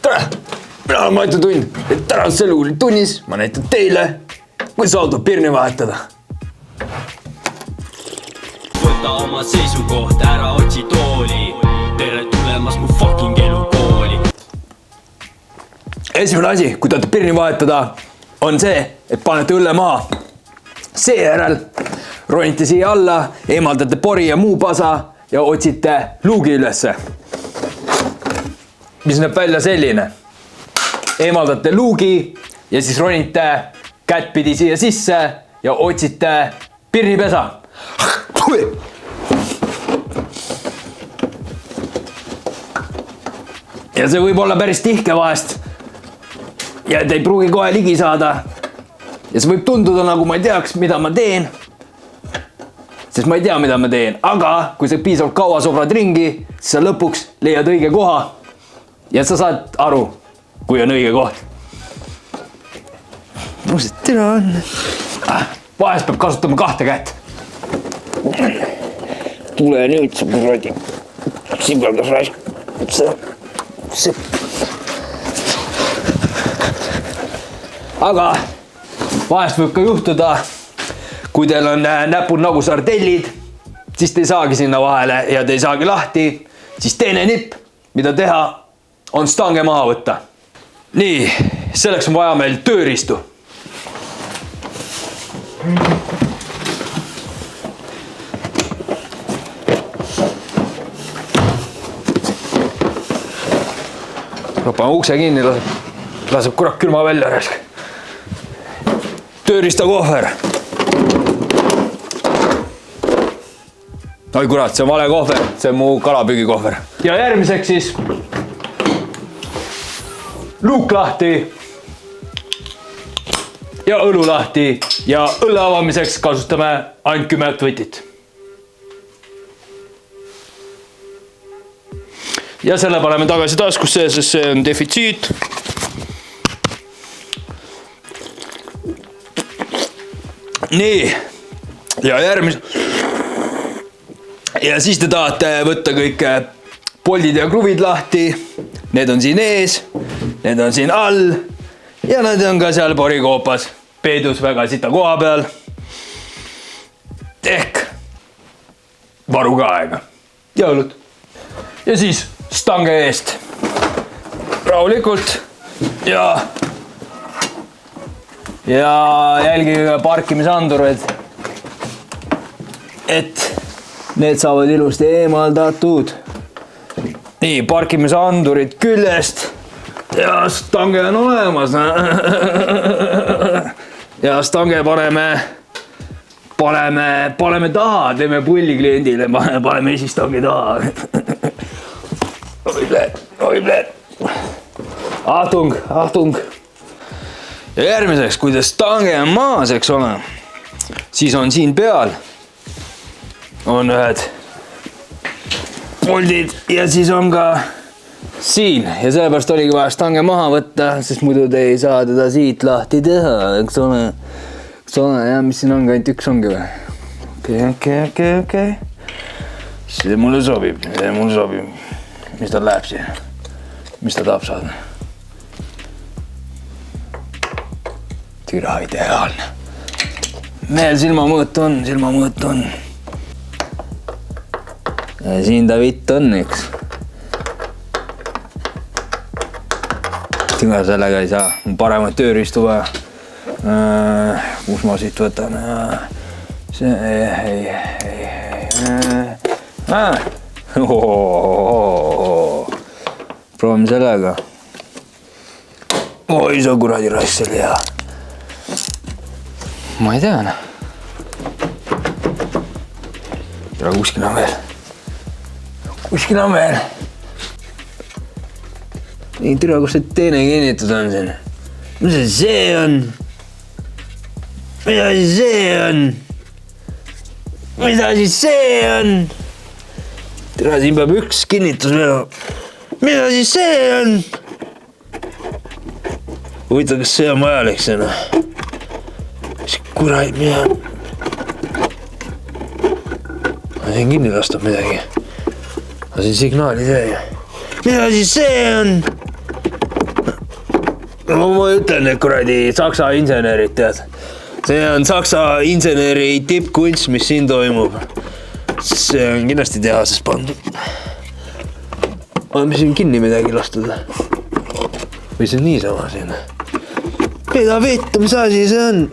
tere! Mina olen Matu Tund. Täna Sõlukuli tunnis ma näitan teile, kuidas auto pirni vahetada. Võta oma seisukoht, ära otsi tooli. Tere tulemas mu fucking elukooli. Esimene asi, kui tahate pirni vahetada, on see, et panete õlle maha. Seejärel ronite siia alla, eemaldate pori ja muu pasa ja otsite luugi ülesse. Mis näeb välja selline. Eemaldate luugi ja siis ronite kättpidi siia sisse ja otsite pirnipesa. Ja see võib olla päris tihke vahest. Ja te ei pruugi kohe ligi saada. Ja see võib tunduda nagu ma ei teaks, mida ma teen. Sest ma ei tea, mida ma teen. Aga kui sa piisavalt kaua sobrad ringi, siis sa lõpuks leiad õige koha. Ja sa saad aru, kui on õige koht. No see tere on. Vahest peab kasutama 2 kätt. Tule nüüd sa kuradi. Sibeldas raisk. Aga vahest võib ka juhtuda, kui teil on näpud nagu sardellid, siis te ei saagi sinna vahele ja te ei saagi lahti, siis teine nipp, mida teha, on stange maha võtta. Nii, selleks on vaja meil tööriistu. Ropame ukse kinni, laseb kurat külma välja raisk. Tööriista kohver. Oi kurat, see on vale kohver, see on mu kalapüügi kohver. Ja järgmiseks siis luuk lahti ja õlu lahti ja õlle avamiseks kasutame ainult 10 võtit. Ja selle paneme tagasi taskusse, sest see on defitsiit. Nii, ja ja siis te tahate võtta kõik poldid ja kruvid lahti. Need on siin ees, need on siin all ja need on ka seal porikoopas peedus väga sita koha peal. Ehk varu ka aega ja õlut. Ja siis stange eest rahulikult ja jälgige parkimisandurid, et need saavad ilusti eemaldatud. Nii, parkimisandurid küljest ja stange on olemas. Ja stange paneme taha, teeme pulli kliendile, paneme esistange taha. Oi bled. Ahtung. Ja järgmiseks, kui te stange on maas, eks ole, siis on siin peal on ühed poldid ja siis on ka siin. Ja sellepärast oligi vaja stange maha võtta, sest muidu te ei saa teda siit lahti teha, eks ole. Ja mis siin on, ainult üks ongi või? Okei. See mulle sobib. Mis ta läheb siia? Mis ta tahab saada? Türa ideaalne. Mehel silmamõõt on. Ja siin ta vitt on, eks. Tinga sellega ei saa. Mun paremat tööriistu vaja. Kus ma siit võtan? Proovime sellega. Oi, see kuradi raisk selle hea. Ma ei tea. Tere, kuskil on veel. Nii, tere, kus see teine kinnitus on siin? Mis see on? Mida siis see on? Tere, siin peab üks kinnitus veel. Mida siis see on? Huvitav, kas see on vajalik see? Kurat, mida? Ma siin kinni lastab midagi. Ma siin signaali see. Mida siis see on? no ma ütlen, et kuradi saksa insenerid, tead. See on saksa inseneri tippkunst, mis siin toimub. See on kindlasti tehases pandud. Oleme siin kinni midagi lastud. Või see on niisama siin. Mida vittu, mis asi see on?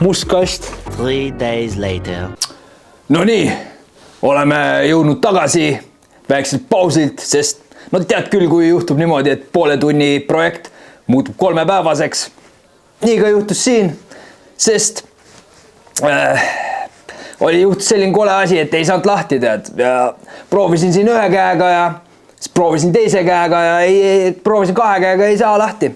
Must kast. 3 days later. No nii, oleme jõudnud tagasi väikselt pausilt, sest no tead küll, kui juhtub niimoodi, et poole tunni projekt muutub 3-päevaseks. Nii ka juhtus siin, sest juhtus selline kole asi, et ei saanud lahti, tead. Ja proovisin siin ühe käega ja siis proovisin teise käega ja proovisin 2 käega, ei saa lahti.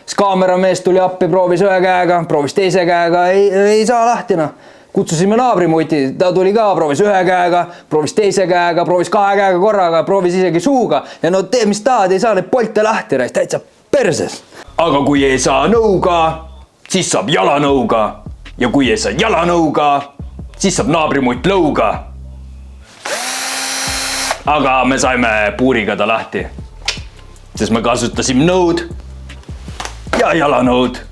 Siis kaameramees tuli appi, proovis ühe käega, proovis teise käega, ei saa lahti, noh. Kutsusime naabrimuti, ta tuli ka, proovis ühe käega, proovis teise käega, proovis 2 käega korraga, proovis isegi suuga. Ja no tee, mis tahad, ei saa neid polte lahti, täitsa perses. Aga kui ei saa nõuga, siis saab jalanõuga. Ja kui ei saa jalanõuga, siis saab naabrimutt lõuga. Aga me saime puuriga ta lahti, sest me kasutasime nõud ja jalanõud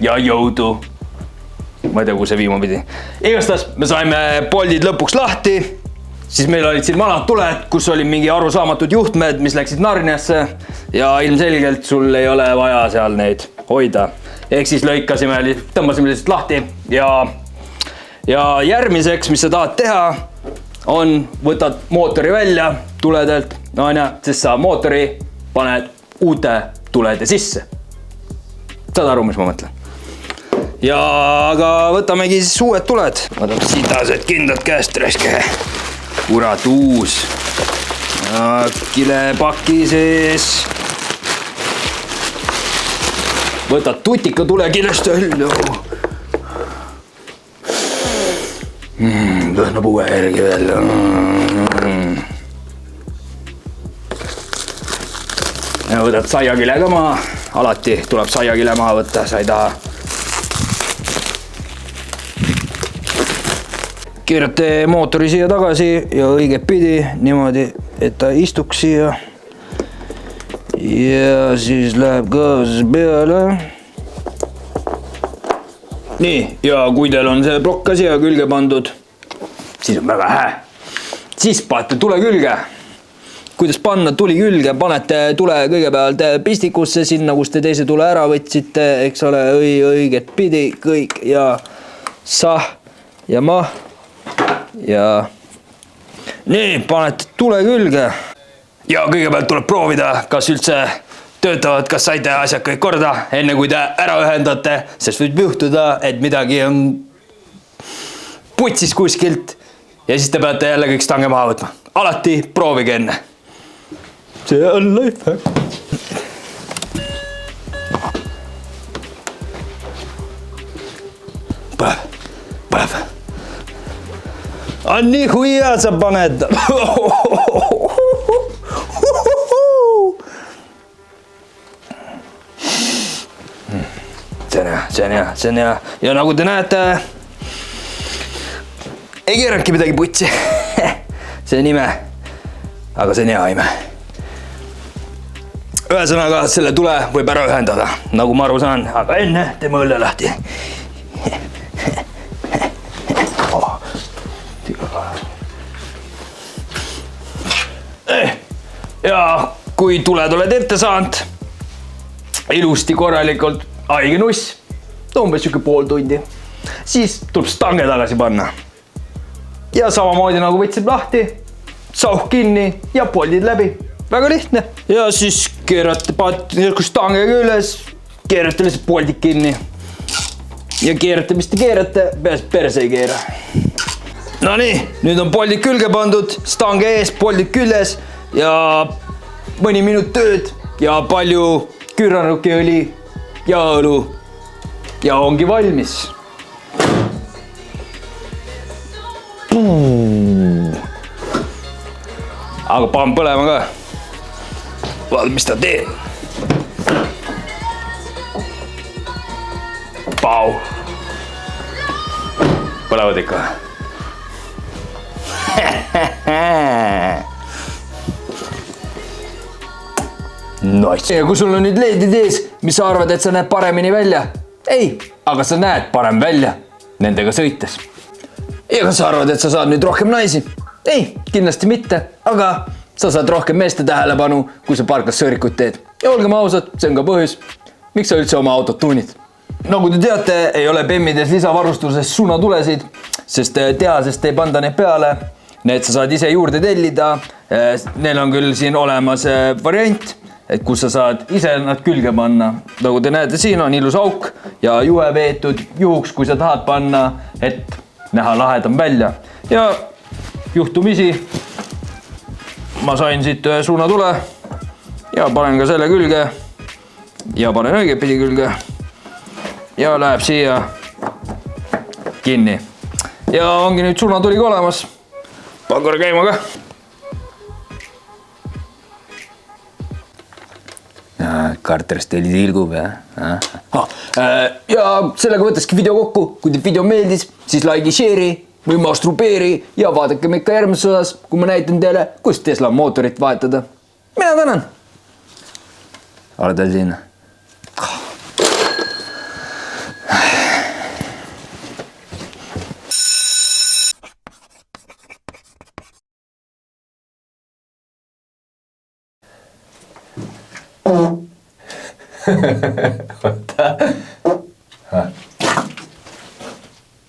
ja jõudu. Ma ei tea, kus see viima pidi. Igastas me saime poldid lõpuks lahti, siis meil olid siin vanad tuled, kus oli mingi arusaamatud juhtmed, mis läksid Narniasse ja ilmselgelt sul ei ole vaja seal neid hoida. Ehk siis lõikasime, tõmbasime lihtsalt lahti ja järgmiseks, mis sa tahad teha, on võtad mootori välja tuledelt, no on ja, sest sa mootori paned uute tulede sisse. Saad aru, mis ma mõtlen? Ja aga võtamegi siis uued tuled. Võtame sitased kindlad käest reske. Kurat uus. Kilepaki sees. Võtad tutika tule kilest välja. Lõhnab uue järgi välja. Ja võtad saiakile ka maha. Alati tuleb saiakile maha võtta, sa ei taha. Keerate mootori siia tagasi ja õiget pidi niimoodi, et ta istuks siia. Ja siis läheb gaas peale. Nii, ja kui teil on see plokk ka siia külge pandud, siis on väga hää. Siis panete tule külge. Kuidas panna tuli külge, panete tule kõigepealt pistikusse sinna, kus te teise tule ära võtsite, eks ole, õiget pidi, kõik ja sah ja mah. Ja nii, panete tule külge ja kõigepealt tuleb proovida, kas üldse töötavad, kas saite asjad kõik korda, enne kui te ära ühendate, sest võib juhtuda, et midagi on putsis kuskilt ja siis te peate jälle kõik stange maha võtma. Alati proovige enne. See on lifehack. Põlev. On nii huia sa paned. See on hea. Ja nagu te näete, ei keeranudki midagi putsi. See on ime. Aga see on hea ime. Ühesõnaga, selle tule võib ära ühendada, nagu ma aru saan. Aga enne teeme õlle lahti. Ja kui tuled oled ette saanud, ilusti korralikult haige nuss, umbes siuke pool tundi, siis tuleb stange tagasi panna. Ja samamoodi nagu võtsid lahti, sauh kinni ja poldid läbi. Väga lihtne. Ja siis keerate stangega üles, keerate lihtsalt poldid kinni. Ja keerate, mis te keerate, perse ei keera. No nii, nüüd on poldid külge pandud, stange ees, poldid küljes ja mõni minut tööd ja palju küürarnukiõli ja õlu ja ongi valmis. Aga panen põlema ka. Vaata, mis ta teeb. Pau. Põlevad ikka. Nice. Ja kui sul on nüüd LED-id ees, mis sa arvad, et sa näed paremini välja? Ei, aga sa näed parem välja nendega sõites. Ja kas sa arvad, et sa saad nüüd rohkem naisi? Ei, kindlasti mitte, aga sa saad rohkem meeste tähelepanu, kui sa parklas sõõrikuid teed. Ja olgem ausad, see on ka põhjus, miks sa üldse oma autot tuunid. Nagu te teate, ei ole BEM-ides lisavarustuses suunatulesid, sest tehasest ei panda neid peale. Need sa saad ise juurde tellida. Neil on küll siin olemas variant, et kus sa saad ise nad külge panna. Nagu te näete, siin on ilus auk ja juhe veetud juhuks, kui sa tahad panna, et näha lahedam välja. Ja juhtumisi ma sain siit ühe suunatule ja panen ka selle külge ja panen õigetpidi külge. Ja läheb siia kinni. Ja ongi nüüd suunatuli ka olemas. Panen korra käima ka. Karterist oli tilgub, jah? Ja sellega võtaski video kokku. Kui teil video meeldis, siis like, share'i või masturbeeri ja vaadake meid ka järgmises osas, kui ma näitan teile, kus Tesla mootorit vahetada. Mina tänan. Oled veel siin? Oota.